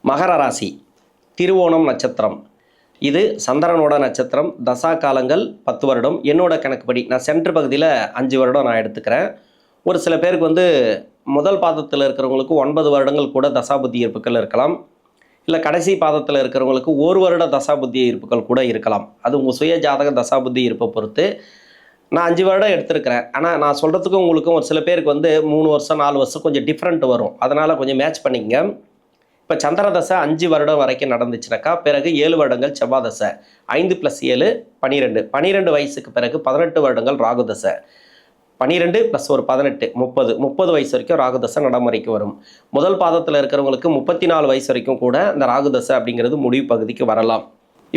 மகர ராசி, திருவோணம் நட்சத்திரம். இது சந்திரனோட நட்சத்திரம். தசா காலங்கள் 10 வருடம். என்னோட கணக்குப்படி நான் சென்ட்ரு பகுதியில் 5 வருடம் நான் எடுத்துக்கிறேன். ஒரு சில பேருக்கு முதல் பாதத்தில் இருக்கிறவங்களுக்கு 9 வருடங்கள் கூட தசாபுத்தி இருப்புகள் இருக்கலாம். இல்லை கடைசி பாதத்தில் இருக்கிறவங்களுக்கு 1 வருட தசாபுத்தி இருப்புகள் கூட இருக்கலாம். அது உங்கள் சுய ஜாதக தசாபுத்தி இருப்பை பொறுத்து. நான் 5 வருடம் எடுத்திருக்கிறேன். ஆனால் நான் சொல்கிறதுக்கும் உங்களுக்கும் ஒரு சில பேருக்கு 3 வருஷம் 4 வருஷம் கொஞ்சம் டிஃப்ரெண்ட் வரும். அதனால் கொஞ்சம் மேட்ச் பண்ணிங்க. இப்போ சந்திர தசை 5 வருடம் வரைக்கும் நடந்துச்சுனாக்கா, பிறகு 7 வருடங்கள் செவ்வாய் தசை, 5 + 7 12. 12 வயசுக்கு பிறகு 18 வருடங்கள் ராகு தசை, 12 + ஒரு 18 30 வயசு வரைக்கும் ராகு தசை நடைமுறைக்கு வரும். முதல் பாதத்தில் இருக்கிறவங்களுக்கு 34 வயசு வரைக்கும் கூட இந்த ராகு தசை அப்படிங்கிறது முடிவு பகுதிக்கு வரலாம்.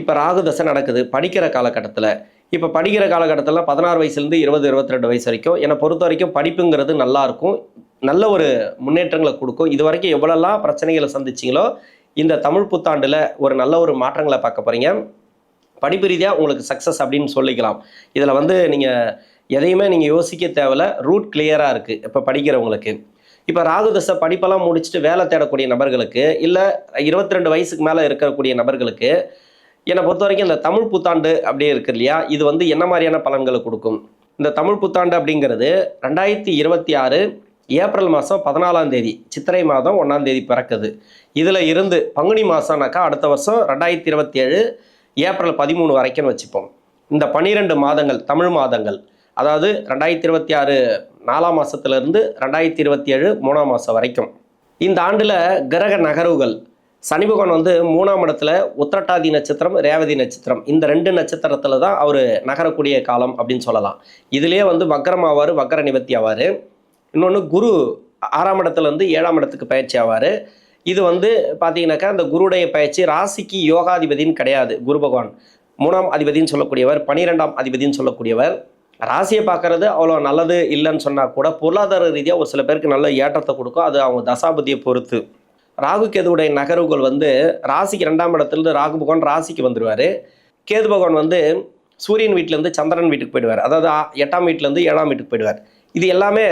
இப்போ ராகு தசை நடக்குது படிக்கிற காலகட்டத்தில். இப்போ படிக்கிற காலகட்டத்தில் 16 வயசுலேருந்து 20 22 வயசு வரைக்கும் என்னை பொறுத்த வரைக்கும் படிப்புங்கிறது நல்லாயிருக்கும், நல்ல ஒரு முன்னேற்றங்களை கொடுக்கும். இது வரைக்கும் எவ்வளோலாம் பிரச்சனைகளை சந்திச்சிங்களோ இந்த தமிழ் புத்தாண்டில் ஒரு நல்ல ஒரு மாற்றங்களை பார்க்க போகிறீங்க. படிப்பு ரீதியாக உங்களுக்கு சக்ஸஸ் அப்படின்னு சொல்லிக்கலாம். இதில் நீங்கள் எதையுமே நீங்கள் யோசிக்க தேவையில்ல, ரூட் கிளியராக இருக்குது இப்போ படிக்கிறவங்களுக்கு. இப்போ ராகு தசை படிப்பெல்லாம் முடிச்சுட்டு வேலை தேடக்கூடிய நபர்களுக்கு, இல்லை 22 வயசுக்கு மேலே இருக்கக்கூடிய நபர்களுக்கு என்னை பொறுத்த வரைக்கும் இந்த தமிழ் புத்தாண்டு அப்படியே இருக்கு இல்லையா, இது என்ன மாதிரியான பலன்களை கொடுக்கும்? இந்த தமிழ் புத்தாண்டு அப்படிங்கிறது 2026 ஏப்ரல் மாதம் 14ஆம் தேதி, சித்திரை மாதம் 1ஆம் தேதி பிறக்குது. இதில் இருந்து பங்குனி மாதம்னாக்கா அடுத்த வருஷம் 2027 ஏப்ரல் 13 வரைக்கும் வச்சுப்போம். இந்த 12 மாதங்கள் தமிழ் மாதங்கள், அதாவது 2026 4ஆம் மாதத்துலேருந்து 2027 3ஆம் மாதம் வரைக்கும். இந்த ஆண்டில் கிரக நகர்வுகள், சனி பகவான் 3ஆம் இடத்துல உத்திரட்டாதி நட்சத்திரம், ரேவதி நட்சத்திரம், இந்த 2 நட்சத்திரத்தில் தான் அவர் நகரக்கூடிய காலம் அப்படின்னு சொல்லலாம். இதுலேயே வக்கரம் ஆவார், வக்கர நிவர்த்தி ஆவார். இன்னொன்று குரு 6ஆம் இடத்துலேருந்து 7ஆம் இடத்துக்கு பயிற்சி ஆவார். இது பார்த்தீங்கன்னாக்கா இந்த குருடைய பயிற்சி ராசிக்கு யோகாதிபதின்னு கிடையாது. குரு பகவான் 3ஆம் அதிபதினு சொல்லக்கூடியவர், 12ஆம் அதிபதினு சொல்லக்கூடியவர். ராசியை பார்க்கறது அவ்வளோ நல்லது இல்லைன்னு சொன்னால் கூட பொருளாதார ரீதியாக ஒரு சில பேருக்கு நல்ல ஏற்றத்தை கொடுக்கும். அது அவங்க தசாபதியை பொறுத்து. ராகு கேதுவுடைய நகர்வுகள் ராசிக்கு 2ஆம் இடத்துலேருந்து ராகு பகவான் ராசிக்கு வந்துடுவார். கேது பகவான் சூரியன் வீட்டிலேருந்து சந்திரன் வீட்டுக்கு போயிடுவார். அதாவது 8ஆம் வீட்டிலேருந்து 7ஆம் வீட்டுக்கு போயிடுவார். இது எல்லாமே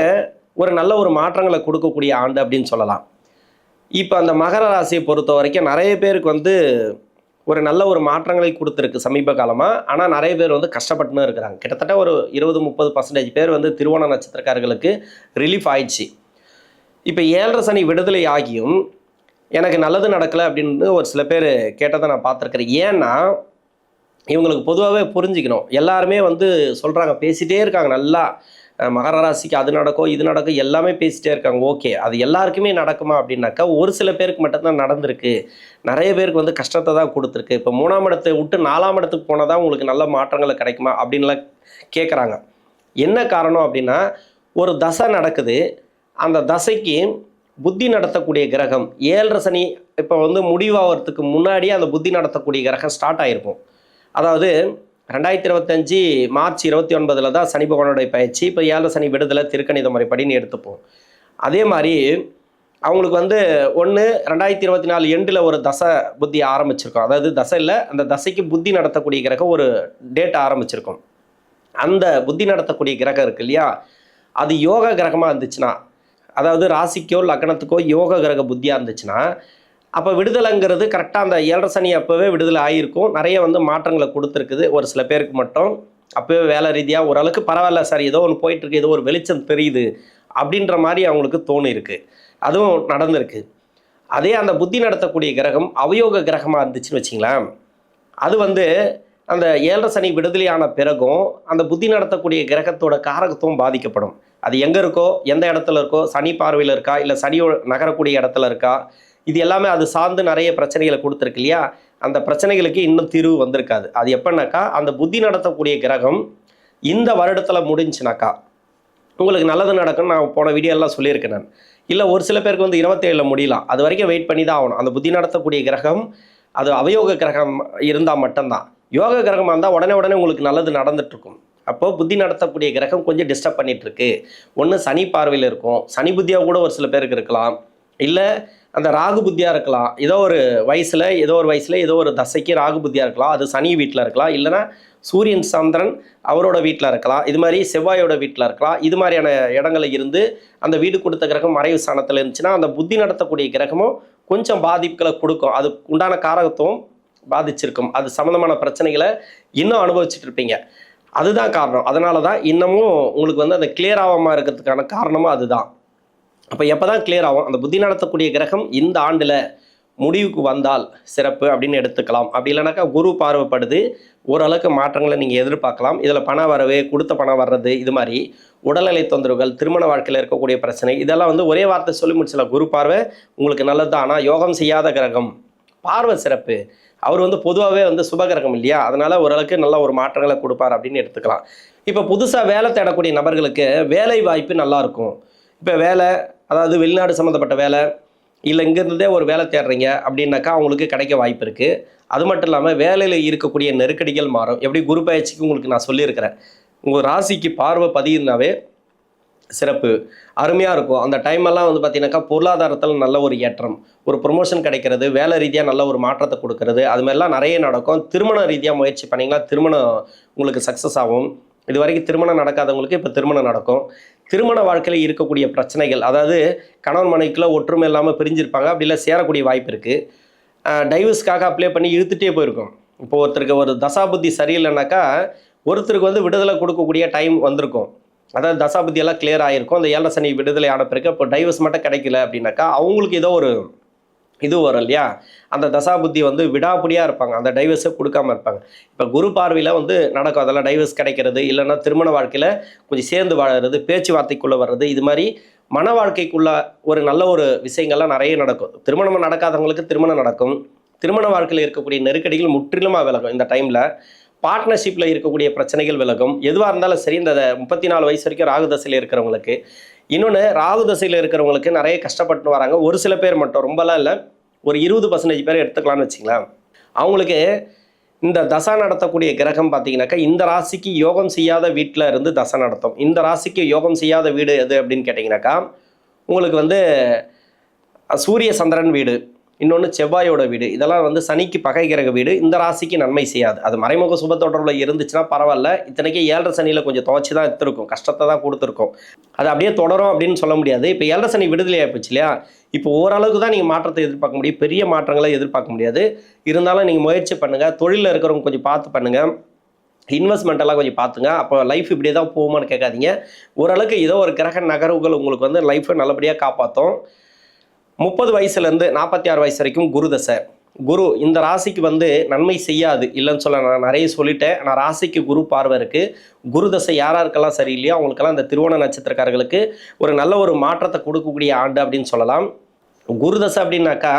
ஒரு நல்ல ஒரு மாற்றங்களை கொடுக்கக்கூடிய ஆண்டு அப்படின்னு சொல்லலாம். இப்போ அந்த மகர ராசியை பொறுத்த வரைக்கும் நிறைய பேருக்கு ஒரு நல்ல ஒரு மாற்றங்களை கொடுத்துருக்கு சமீப காலமாக. ஆனால் நிறைய பேர் கஷ்டப்பட்டுன்னு இருக்கிறாங்க. கிட்டத்தட்ட ஒரு 20-30% பேர் திருவோண நட்சத்திரக்காரர்களுக்கு ரிலீஃப் ஆயிடுச்சு. இப்போ 7.5 சனி விடுதலை ஆகியும் எனக்கு நல்லது நடக்கலை அப்படின்னு ஒரு சில பேர் கேட்டதை நான் பார்த்துருக்குறேன். ஏன்னா இவங்களுக்கு பொதுவாகவே புரிஞ்சுக்கணும். எல்லாருமே சொல்கிறாங்க, பேசிகிட்டே இருக்காங்க. நல்லா மகர ராசிக்கு அது நடக்கும் இது நடக்கும் எல்லாமே பேசிகிட்டே இருக்காங்க. ஓகே, அது எல்லாருக்குமே நடக்குமா அப்படின்னாக்கா ஒரு சில பேருக்கு மட்டும்தான் நடந்திருக்கு. நிறைய பேருக்கு கஷ்டத்தை தான் கொடுத்துருக்கு. இப்போ 3ஆம் இடத்தை விட்டு 4ஆம் இடத்துக்கு போனால் தான் உங்களுக்கு நல்ல மாற்றங்களை கிடைக்குமா அப்படின்லாம் கேட்குறாங்க. என்ன காரணம் அப்படின்னா, ஒரு தசை நடக்குது, அந்த தசைக்கு புத்தி நடத்தக்கூடிய கிரகம் 7.5 சனி இப்போ முடிவாகிறதுக்கு முன்னாடியே அந்த புத்தி நடத்தக்கூடிய கிரகம் ஸ்டார்ட் ஆகிருக்கும். அதாவது 2025 மார்ச் 29 தான் சனி பகவானுடைய பயிற்சி. இப்போ 7.5 சனி விடுதலை திருக்கணித முறைப்படின்னு எடுத்துப்போம். அதே மாதிரி அவங்களுக்கு 2024 எண்டில் ஒரு தசை புத்தி ஆரம்பிச்சிருக்கோம். அதாவது தசை இல்லை, அந்த தசைக்கு புத்தி நடத்தக்கூடிய கிரகம் ஒரு டேட் ஆரம்பிச்சிருக்கும். அந்த புத்தி நடத்தக்கூடிய கிரகம் இருக்கு இல்லையா, அது யோக கிரகமாக இருந்துச்சுன்னா, அதாவது ராசிக்கோ லக்னத்துக்கோ யோக கிரக புத்தியாக இருந்துச்சுன்னா, அப்போ விடுதலைங்கிறது கரெக்டாக அந்த 7.5 சனி அப்போவே விடுதலை ஆகியிருக்கும். நிறைய மாற்றங்களை கொடுத்துருக்குது. ஒரு சில பேருக்கு மட்டும் அப்போவே வேலை ரீதியாக ஓரளவுக்கு பரவாயில்ல சார், ஏதோ ஒன்று போயிட்டுருக்கு, ஏதோ ஒரு வெளிச்சம் தெரியுது அப்படின்ற மாதிரி அவங்களுக்கு தோணிருக்கு. அதுவும் நடந்திருக்கு. அதே அந்த புத்தி நடத்தக்கூடிய கிரகம் அவயோக கிரகமாக இருந்துச்சுன்னு வச்சிங்களேன், அது அந்த 7.5 சனி விடுதலையான பிறகும் அந்த புத்தி நடத்தக்கூடிய கிரகத்தோட காரகத்துவம் பாதிக்கப்படும். அது எங்கே இருக்கோ, எந்த இடத்துல இருக்கோ, சனி பார்வையில் இருக்கா, இல்லை சனியோ நகரக்கூடிய இடத்துல இருக்கா, இது எல்லாமே அது சார்ந்து நிறைய பிரச்சனைகளை கொடுத்துருக்கு இல்லையா. அந்த பிரச்சனைகளுக்கு இன்னும் தீர்வு வந்திருக்காது. அது எப்படின்னாக்கா, அந்த புத்தி நடத்தக்கூடிய கிரகம் இந்த வருடத்தில் முடிஞ்சுனாக்கா உங்களுக்கு நல்லது நடக்குன்னு நான் போன வீடியோலாம் சொல்லியிருக்கேன் நான். இல்லை ஒரு சில பேருக்கு 27 முடியலாம். அது வரைக்கும் வெயிட் பண்ணி தான் ஆகணும். அந்த புத்தி நடத்தக்கூடிய கிரகம் அது அவயோக கிரகம் இருந்தால் மட்டும்தான். யோக கிரகமாக இருந்தால் உடனே உங்களுக்கு நல்லது நடந்துட்டுருக்கும். அப்போது புத்தி நடத்தக்கூடிய கிரகம் கொஞ்சம் டிஸ்டர்ப் பண்ணிகிட்ருக்கு. ஒன்று சனி பார்வையில் இருக்கும், சனி புத்தியாக கூட ஒரு சில பேருக்கு இருக்கலாம், இல்லை அந்த ராகு புத்தியாக இருக்கலாம். ஏதோ ஒரு வயசில் ஏதோ ஒரு தசைக்கு ராகு புத்தியாக இருக்கலாம். அது சனி வீட்டில் இருக்கலாம், இல்லைனா சூரியன் சந்திரன் அவரோட வீட்டில் இருக்கலாம், இது மாதிரி செவ்வாயோட வீட்டில் இருக்கலாம். இது மாதிரியான இடங்களில் இருந்து அந்த வீடு கொடுத்த கிரகம் மறைவு ஸ்தானத்தில் இருந்துச்சுன்னா அந்த புத்தி நடத்தக்கூடிய கிரகமும் கொஞ்சம் பாதிப்புகளை கொடுக்கும். அது உண்டான காரகத்துவம் பாதிச்சிருக்கும். அது சம்மந்தமான பிரச்சனைகளை இன்னும் அனுபவிச்சுட்டு இருப்பீங்க. அதுதான் காரணம். அதனால தான் இன்னமும் உங்களுக்கு வந்து அந்த கிளியர் ஆகாமல் இருக்கிறதுக்கான காரணமும் அதுதான். அப்போ எப்போ தான் கிளியர் ஆகும்? அந்த புத்தி நடத்தக்கூடிய கிரகம் இந்த ஆண்டில் முடிவுக்கு வந்தால் சிறப்பு அப்படின்னு எடுத்துக்கலாம். அப்படி இல்லைனாக்கா குரு பார்வைப்படுது, ஓரளவுக்கு மாற்றங்களை நீங்கள் எதிர்பார்க்கலாம். இதில் பண வரவு, கொடுத்த பணம் வர்றது, இது மாதிரி உடல்நிலை தொந்தரவுகள், திருமண வாழ்க்கையில் இருக்கக்கூடிய பிரச்சனை, இதெல்லாம் வந்து ஒரே வார்த்தை சொல்லி முடிச்சலாம். குரு பார்வை உங்களுக்கு நல்லது தான். ஆனால் யோகம் செய்யாத கிரகம், பார்வை சிறப்பு. அவர் வந்து பொதுவாகவே வந்து சுபகிரகம் இல்லையா, அதனால் ஓரளவுக்கு நல்ல ஒரு மாற்றங்களை கொடுப்பார் அப்படின்னு எடுத்துக்கலாம். இப்போ புதுசாக வேலை தேடக்கூடிய நபர்களுக்கு வேலை வாய்ப்பு நல்லாயிருக்கும். இப்போ வேலை, அதாவது வெளிநாடு சம்மந்தப்பட்ட வேலை, இல்லை இங்கேருந்தே ஒரு வேலை தேடுறீங்க அப்படின்னாக்கா அவங்களுக்கு கிடைக்க வாய்ப்பு இருக்குது. அது மட்டும் இல்லாமல் வேலையில் இருக்கக்கூடிய நெருக்கடிகள் மாறும். எப்படி குரு பயிற்சிக்கு உங்களுக்கு நான் சொல்லியிருக்கிறேன். உங்கள் ராசிக்கு பார்வை பதியுதுனாவே சிறப்பு, அருமையாக இருக்கும். அந்த டைமெல்லாம் வந்து பார்த்தீங்கன்னாக்கா பொருளாதாரத்தில் நல்ல ஒரு ஏற்றம், ஒரு ப்ரொமோஷன் கிடைக்கிறது, வேலை ரீதியாக நல்ல ஒரு மாற்றத்தை கொடுக்கறது, அது மாதிரிலாம் நிறைய நடக்கும். திருமண ரீதியாக முயற்சி பண்ணிங்களா திருமணம் உங்களுக்கு சக்ஸஸ் ஆகும். இது வரைக்கும் திருமணம் நடக்காதவங்களுக்கு இப்போ திருமணம் நடக்கும். திருமண வாழ்க்கையில் இருக்கக்கூடிய பிரச்சனைகள், அதாவது கணவன் மனைவிக்குள்ள ஒற்றுமை இல்லாமல் பிரிஞ்சிருப்பாங்க, அப்படி இல்லை சேரக்கூடிய வாய்ப்பு இருக்குது. டைவர்ஸ்க்காக அப்ளை பண்ணி இழுத்துட்டே போயிருக்கும். இப்போ ஒருத்தருக்கு ஒரு தசாபுத்தி சரியில்லைனாக்கா ஒருத்தருக்கு வந்து விடுதலை கொடுக்கக்கூடிய டைம் வந்திருக்கும். அதாவது தசாபுத்தியெல்லாம் கிளியர் ஆகிருக்கும். அந்த 7 சனி விடுதலை ஆன பிறகு இப்போ டைவர்ஸ் மட்டும் கிடைக்கல அப்படின்னாக்கா அவங்களுக்கு ஏதோ ஒரு இது வரும் இல்லையா, அந்த தசாபுத்தி வந்து விடாப்பிடியாக இருப்பாங்க, அந்த டைவர்ஸை கொடுக்காமல் இருப்பாங்க. இப்போ குரு பார்வையில் வந்து நடக்கும். அதெல்லாம் டைவர்ஸ் கிடைக்கிறது, இல்லைன்னா திருமண வாழ்க்கையில் கொஞ்சம் சேர்ந்து வாழறது, பேச்சுவார்த்தைக்குள்ளே வர்றது, இது மாதிரி மன வாழ்க்கைக்குள்ள ஒரு நல்ல ஒரு விஷயங்கள்லாம் நிறைய நடக்கும். திருமணம் நடக்காதவங்களுக்கு திருமணம் நடக்கும். திருமண வாழ்க்கையில் இருக்கக்கூடிய நெருக்கடிகள் முற்றிலுமாக விலகும். இந்த டைமில் பார்ட்னர்ஷிப்பில் இருக்கக்கூடிய பிரச்சனைகள் விலகும். எதுவாக இருந்தாலும் சரி, இந்த 34 வயசு வரைக்கும் ராகு தசையில் இருக்கிறவங்களுக்கு, இன்னொன்று ராகு தசையில் இருக்கிறவங்களுக்கு நிறைய கஷ்டப்பட்டு வராங்க. ஒரு சில பேர் மட்டும், ரொம்பலாம் இல்லை, ஒரு 20% பேர் எடுத்துக்கலாம்னு வச்சுங்களேன். அவங்களுக்கு இந்த தசை நடத்தக்கூடிய கிரகம் பார்த்தீங்கன்னாக்கா இந்த ராசிக்கு யோகம் செய்யாத வீட்டில் இருந்து தசை நடத்தும். இந்த ராசிக்கு யோகம் செய்யாத வீடு எது அப்படின்னு கேட்டிங்கனாக்கா உங்களுக்கு வந்து சூரிய சந்திரன் வீடு, இன்னொன்று செவ்வாயோட வீடு, இதெல்லாம் வந்து சனிக்கு பகை கிரக வீடு. இந்த ராசிக்கு நன்மை செய்யாது. அது மறைமுக சுப தொடர்பில் இருந்துச்சுன்னா பரவாயில்ல. இத்தனைக்கு 7 சனியில் கொஞ்சம் துவச்சி தான் எடுத்துருக்கும், கஷ்டத்தை தான் கொடுத்துருக்கோம். அது அப்படியே தொடரும் அப்படின்னு சொல்ல முடியாது. இப்போ 7 சனி விடுதலை ஆகிப்போச்சு இல்லையா, இப்போ ஓரளவுக்கு தான் நீங்கள் மாற்றத்தை எதிர்பார்க்க முடியும், பெரிய மாற்றங்களை எதிர்பார்க்க முடியாது. இருந்தாலும் நீங்கள் முயற்சி பண்ணுங்கள். தொழிலில் இருக்கிறவங்க கொஞ்சம் பார்த்து பண்ணுங்கள். இன்வெஸ்ட்மெண்ட்டெல்லாம் கொஞ்சம் பார்த்துங்க. அப்போ லைஃப் இப்படியே தான் போகுமான்னு கேட்காதீங்க. ஓரளவுக்கு ஏதோ ஒரு கிரக நகர்வுகள் உங்களுக்கு வந்து லைஃப்பை நல்லபடியாக காப்பாற்றும். 30 வயசுலேருந்து 46 வயசு வரைக்கும் குரு தசை. குரு இந்த ராசிக்கு வந்து நன்மை செய்யாது இல்லைன்னு சொல்ல நான் நிறைய சொல்லிட்டேன். ஆனால் ராசிக்கு குரு பார்வை இருக்குது. குரு தசை யாராருக்கெல்லாம் சரியில்லையோ அவங்களுக்கெல்லாம் இந்த திருவோண நட்சத்திரக்காரர்களுக்கு ஒரு நல்ல ஒரு மாற்றத்தை கொடுக்கக்கூடிய ஆண்டு அப்படின்னு சொல்லலாம். குரு தசை அப்படின்னாக்கா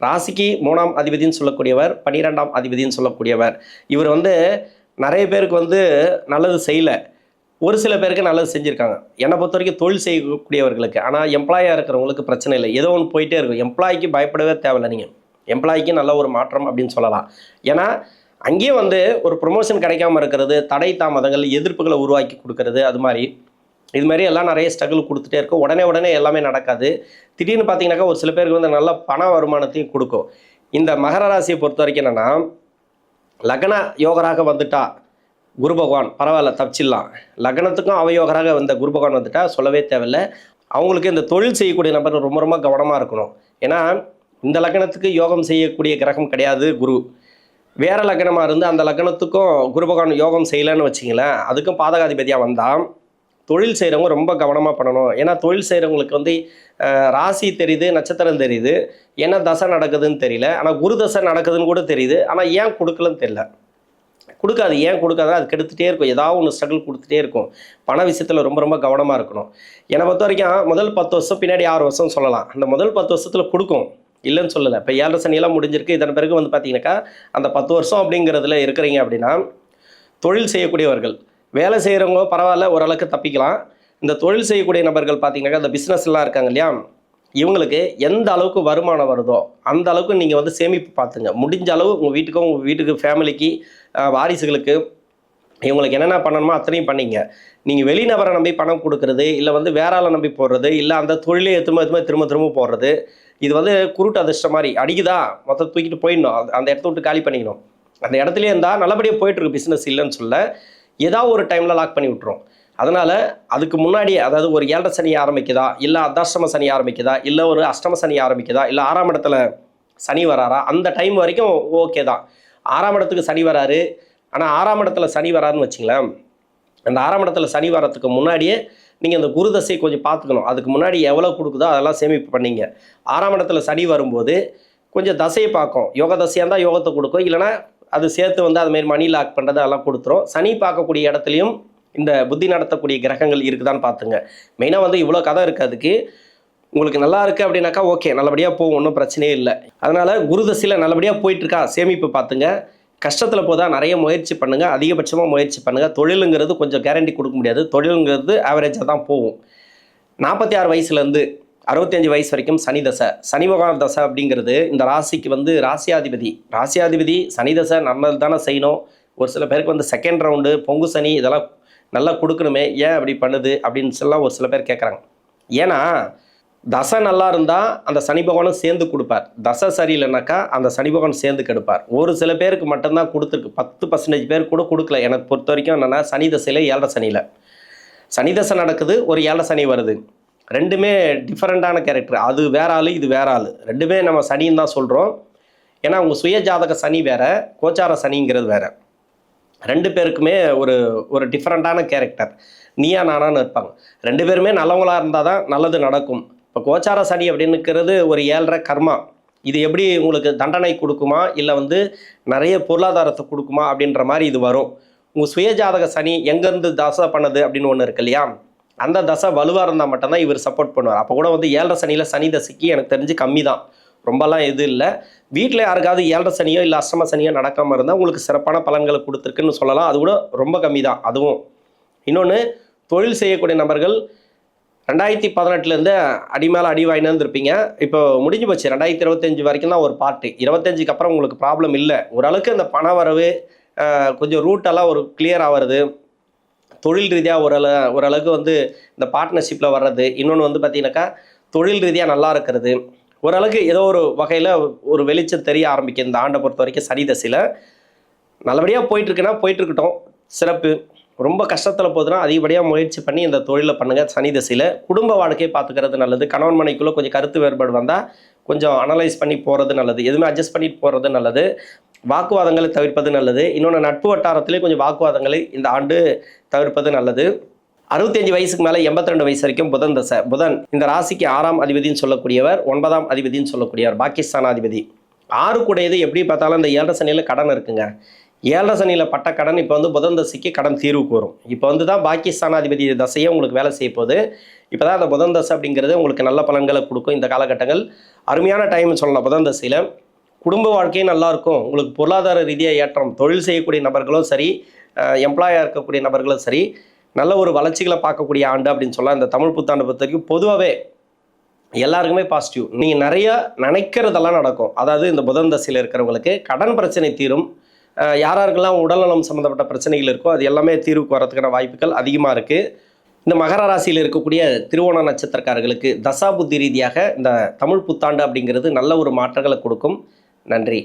ராசிக்கு 3ஆம் அதிபதினு சொல்லக்கூடியவர், 12ஆம் அதிபதினு சொல்லக்கூடியவர். இவர் வந்து நிறைய பேருக்கு வந்து நல்லது செய்யலை, ஒரு சில பேருக்கு நல்லது செஞ்சுருக்காங்க. என்னை பொறுத்த வரைக்கும் தொழில் செய்யக்கூடியவர்களுக்கு. ஆனால் எம்ப்ளாயாக இருக்கிறவங்களுக்கு பிரச்சனை இல்லை, ஏதோ ஒன்று போயிட்டே இருக்கும். எம்ப்ளாய்க்கு பயப்படவே தேவையில்லை. நீங்கள் எம்ப்ளாய்க்கு நல்ல ஒரு மாற்றம் அப்படின்னு சொல்லலாம். ஏன்னா அங்கேயே வந்து ஒரு ப்ரொமோஷன் கிடைக்காம இருக்கிறது, தடை தாமதங்கள், எதிர்ப்புகளை உருவாக்கி கொடுக்கறது, அது மாதிரி இது மாதிரி எல்லாம் நிறைய ஸ்ட்ரகிள் கொடுத்துட்டே இருக்கும். உடனே எல்லாமே நடக்காது. திடீர்னு பார்த்தீங்கன்னாக்கா ஒரு சில பேருக்கு வந்து நல்ல பண வருமானத்தையும் கொடுக்கும். இந்த மகர ராசியை பொறுத்த வரைக்கும் என்னென்னா, லக்ன யோகராக வந்துட்டா குரு பகவான் பரவாயில்ல, தப்பிச்சிடலாம். லக்னத்துக்கும் அவயோகராக வந்த குரு பகவான் வந்துட்டா சொல்லவே தேவையில்லை. அவங்களுக்கு இந்த தொழில் செய்யக்கூடிய நபர் ரொம்ப கவனமாக இருக்கணும். ஏன்னா இந்த லக்னத்துக்கு யோகம் செய்யக்கூடிய கிரகம் கிடையாது குரு. வேற லக்னமாக இருந்து அந்த லக்னத்துக்கும் குரு பகவான் யோகம் செய்யலைன்னு வச்சிங்களேன், அதுக்கும் பாதகாதிபதியாக வந்தால் தொழில் செய்கிறவங்க ரொம்ப கவனமாக பண்ணணும். ஏன்னா தொழில் செய்கிறவங்களுக்கு வந்து ராசி தெரியுது, நட்சத்திரம் தெரியுது, என்ன தசை நடக்குதுன்னு தெரியல. ஆனால் குரு தசை நடக்குதுன்னு கூட தெரியுது. ஆனால் ஏன் கொடுக்கலன்னு தெரியல. கொடுக்காது. ஏன் கொடுக்காது? அது கெடுத்துகிட்டே இருக்கும். ஏதாவது ஒன்று ஸ்ட்ரகிள் கொடுத்துட்டே இருக்கும். பண விஷயத்தில் ரொம்ப கவனமாக இருக்கணும். என்னை பொறுத்த வரைக்கும் முதல் 10 வருஷம் பின்னாடி 6 வருஷம் சொல்லலாம். அந்த முதல் 10 வருஷத்தில் கொடுக்கும், இல்லைன்னு சொல்லலை. இப்போ 7 சனியெல்லாம் முடிஞ்சிருக்கு. இதன் பிறகு வந்து பார்த்தீங்கன்னாக்கா அந்த 10 வருஷம் அப்படிங்கிறதுல இருக்கிறீங்க அப்படின்னா, தொழில் செய்யக்கூடியவர்கள், வேலை செய்கிறவங்க பரவாயில்ல, ஓரளவுக்கு தப்பிக்கலாம். இந்த தொழில் செய்யக்கூடிய நபர்கள் பார்த்தீங்கன்னாக்கா இந்த பிஸ்னஸ்லாம் இருக்காங்க இல்லையா, இவங்களுக்கு எந்த அளவுக்கு வருமானம் வருதோ அந்த அளவுக்கு நீங்கள் வந்து சேமிப்பு பார்த்துங்க. முடிஞ்ச அளவு உங்கள் வீட்டுக்கு ஃபேமிலிக்கு, வாரிசுகளுக்கு, இவங்களுக்கு என்னென்ன பண்ணணுமோ அத்தனையும் பண்ணிங்க. நீங்கள் வெளிநபரை நம்பி பணம் கொடுக்குறது, இல்லை வந்து வேற ஆளை நம்பி போடுறது, இல்லை அந்த தொழிலே திரும்ப போடுறது, இது வந்து குருட்டு அதிர்ஷ்டம் மாதிரி அடிக்குதா மொத்தம் தூக்கிட்டு போயிடணும். அந்த இடத்த விட்டு காலி பண்ணிக்கணும். அந்த இடத்துலேயே இருந்தால் நல்லபடியாக போயிட்டுருக்கு பிஸ்னஸ், இல்லைன்னு சொல்ல. ஏதாவது ஒரு டைமில் லாக் பண்ணி விட்டுரும். அதனால் அதுக்கு முன்னாடியே, அதாவது ஒரு 7.5 சனி ஆரம்பிக்குதா, இல்லை அர்த்தாஷ்டம சனி ஆரம்பிக்குதா, இல்லை ஒரு அஷ்டம சனி ஆரம்பிக்குதா, இல்லை 6ஆம் இடத்துல சனி வராரா, அந்த டைம் வரைக்கும் ஓகே தான். 6ஆம் இடத்துக்கு சனி வராரு, ஆனால் 6ஆம் இடத்துல சனி வராருன்னு வச்சுங்களேன், அந்த 6ஆம் இடத்துல சனி வரத்துக்கு முன்னாடியே நீங்கள் அந்த குரு தசையை கொஞ்சம் பார்த்துக்கணும். அதுக்கு முன்னாடி எவ்வளோ கொடுக்குதோ அதெல்லாம் சேமிப்பு பண்ணீங்க. 6ஆம் இடத்துல சனி வரும்போது கொஞ்சம் தசையை பார்க்கும். யோக தசையாக இருந்தால் யோகத்தை கொடுக்கும், இல்லைனா அது சேர்த்து வந்து அதுமாரி மணி லாக் பண்ணுறது அதெல்லாம் கொடுத்துரும். சனி பார்க்கக்கூடிய இடத்துலையும் இந்த புத்தி நடத்தக்கூடிய கிரகங்கள் இருக்குதான்னு பார்த்துங்க. மெயினாக வந்து இவ்வளோ கதை இருக்குது அதுக்கு. உங்களுக்கு நல்லா இருக்குது அப்படின்னாக்கா ஓகே, நல்லபடியாக போகும், ஒன்றும் பிரச்சனையே இல்லை. அதனால் குரு தசையில் நல்லபடியாக போயிட்டுருக்கா, சேமிப்பு பார்த்துங்க. கஷ்டத்தில் போதா நிறைய முயற்சி பண்ணுங்கள், அதிகபட்சமாக முயற்சி பண்ணுங்கள். தொழிலுங்கிறது கொஞ்சம் கேரண்டி கொடுக்க முடியாது, தொழிலுங்கிறது ஆவரேஜாக தான் போகும். 46 வயசுலேருந்து 65 வயசு வரைக்கும் சனி தசை, சனி பகவான் தசை அப்படிங்கிறது இந்த ராசிக்கு வந்து ராசியாதிபதி சனி தசை நல்லது தானே செய்யணும். ஒரு சில பேருக்கு வந்து செகண்ட் ரவுண்டு பொங்கு சனி இதெல்லாம் நல்லா கொடுக்கணுமே, ஏன் அப்படி பண்ணுது அப்படின்னு சொல்லலாம் ஒரு சில பேர் கேட்குறாங்க. ஏன்னா தசை நல்லா இருந்தால் அந்த சனி பகவானும் சேர்ந்து கொடுப்பார், தசை சரியில்லைனாக்கா அந்த சனி பகவான் சேர்ந்து கெடுப்பார். ஒரு சில பேருக்கு மட்டும்தான் கொடுத்துருக்கு, 10% பேர் கூட கொடுக்கல. எனக்கு பொறுத்த வரைக்கும் என்னென்னா சனி தசையில் 7.5 சனியில் சனி தசை நடக்குது, ஒரு 7.5 சனி வருது. ரெண்டுமே டிஃப்ரெண்ட்டான கேரக்டர். அது வேற ஆள், இது வேற ஆள். ரெண்டுமே நம்ம சனின்னு தான் சொல்கிறோம். ஏன்னா அவங்க சுய ஜாதக சனி வேறு, கோச்சார சனிங்கிறது வேறு. ரெண்டு பேருக்குமே ஒரு டிஃப்ரெண்ட்டான கேரக்டர், நீயா நானான்னு இருப்பாங்க. ரெண்டு பேருமே நல்லவங்களாக இருந்தால் தான் நல்லது நடக்கும். இப்போ கோச்சார சனி அப்படின்னுக்கிறது ஒரு 7.5 கர்மா. இது எப்படி உங்களுக்கு தண்டனை கொடுக்குமா, இல்லை வந்து நிறைய பொருளாதாரத்தை கொடுக்குமா அப்படின்ற மாதிரி இது வரும். உங்கள் சுயஜாதக சனி எங்கேருந்து தசை பண்ணுது அப்படின்னு ஒன்று இருக்கு இல்லையா, அந்த தசை வலுவாக இருந்தால் மட்டும்தான் இவர் சப்போர்ட் பண்ணுவார். அப்போ கூட வந்து 7.5 சனியில் சனி தசைக்கு எனக்கு தெரிஞ்சு கம்மி தான், ரொம்பலாம் எதுவும் இல்லை. வீட்டில் யாருக்காவது 7.5 சனியோ இல்லை அஷ்டம சனியோ நடக்காமல் இருந்தால் உங்களுக்கு சிறப்பான பலன்களை கொடுத்துருக்குன்னு சொல்லலாம். அது கூட ரொம்ப கம்மி தான் அதுவும். இன்னொன்று, தொழில் செய்யக்கூடிய நபர்கள் 2018 அடி மேலே அடி வாங்கினு இருப்பீங்க. இப்போ முடிஞ்சு போச்சு, 2025 வரைக்கும் தான் ஒரு பார்ட்டு. 25க்கு அப்புறம் உங்களுக்கு ப்ராப்ளம் இல்லை. ஓரளவுக்கு இந்த பண வரவு கொஞ்சம் ரூட்டெல்லாம் ஒரு கிளியர் ஆகிறது, தொழில் ரீதியாக ஓரளவுக்கு வந்து இந்த பார்ட்னர்ஷிப்பில் வர்றது. இன்னொன்று வந்து பார்த்தீங்கன்னாக்கா தொழில் ரீதியாக நல்லா இருக்கிறது, ஓரளவுக்கு ஏதோ ஒரு வகையில் ஒரு வெளிச்சம் தெரிய ஆரம்பிக்கும். இந்த ஆண்டை பொறுத்த வரைக்கும் சனி தசையில் நல்லபடியாக போயிட்டுருக்குன்னா போயிட்டுருக்கட்டும், சிறப்பு. ரொம்ப கஷ்டத்தில் போகுதுன்னா அதிகப்படியாக முயற்சி பண்ணி இந்த தொழிலை பண்ணுங்கள். சனி தசையில் குடும்ப வாழ்க்கையை பார்த்துக்கிறது நல்லது. கணவன் மனைக்குள்ளே கொஞ்சம் கருத்து வேறுபாடு வந்தால் கொஞ்சம் அனலைஸ் பண்ணி போகிறது நல்லது, எதுவுமே அட்ஜஸ்ட் பண்ணி போகிறது நல்லது. வாக்குவாதங்களை தவிர்ப்பது நல்லது. இன்னொன்று, நட்பு வட்டாரத்திலே கொஞ்சம் வாக்குவாதங்களை இந்த ஆண்டு தவிர்ப்பது நல்லது. 65 வயசுக்கு மேலே 82 வயசு வரைக்கும் புதன் தசை. புதன் இந்த ராசிக்கு 6ஆம் அதிபதினு சொல்லக்கூடியவர், 9ஆம் அதிபதினு சொல்லக்கூடியவர், பாகிஸ்தானாதிபதி. 6 கூடையது எப்படி பார்த்தாலும் இந்த 7.5 சனியில் கடன் இருக்குங்க. 7.5 சனியில் பட்ட கடன் இப்போ வந்து புதன் தசைக்கு கடன் தீர்வுக்கு வரும். இப்போ வந்து தான் பாகிஸ்தானாதிபதி தசையே உங்களுக்கு வேலை செய்ய போகுது. இப்போ தான் அந்த புதன் தசை அப்படிங்கிறது உங்களுக்கு நல்ல பலன்களை கொடுக்கும். இந்த காலகட்டங்கள் அருமையான டைம்னு சொல்லலாம். புதன் தசையில் குடும்ப வாழ்க்கையும் நல்லாயிருக்கும், உங்களுக்கு பொருளாதார ரீதியாக ஏற்றம், தொழில் செய்யக்கூடிய நபர்களும் சரி, எம்ப்ளாயாக இருக்கக்கூடிய நபர்களும் சரி, நல்ல ஒரு வளர்ச்சிகளை பார்க்கக்கூடிய ஆண்டு அப்படின்னு சொல்லலாம். இந்த தமிழ் புத்தாண்டு பொறுத்த வரைக்கும் பொதுவாகவே எல்லாருக்குமே பாசிட்டிவ். நீங்கள் நிறைய நினைக்கிறதெல்லாம் நடக்கும். அதாவது இந்த புதன் தசையில் இருக்கிறவங்களுக்கு கடன் பிரச்சனை தீரும். யாராருக்கெல்லாம் உடல்நலம் சம்மந்தப்பட்ட பிரச்சனைகள் இருக்கோ அது எல்லாமே தீர்வுக்கு வரதுக்கான வாய்ப்புகள் அதிகமாக இருக்குது. இந்த மகர ராசியில் இருக்கக்கூடிய திருவோண நட்சத்திரக்காரர்களுக்கு தசா புத்தி ரீதியாக இந்த தமிழ் புத்தாண்டு அப்படிங்கிறது நல்ல ஒரு மாற்றங்களை கொடுக்கும். நன்றி.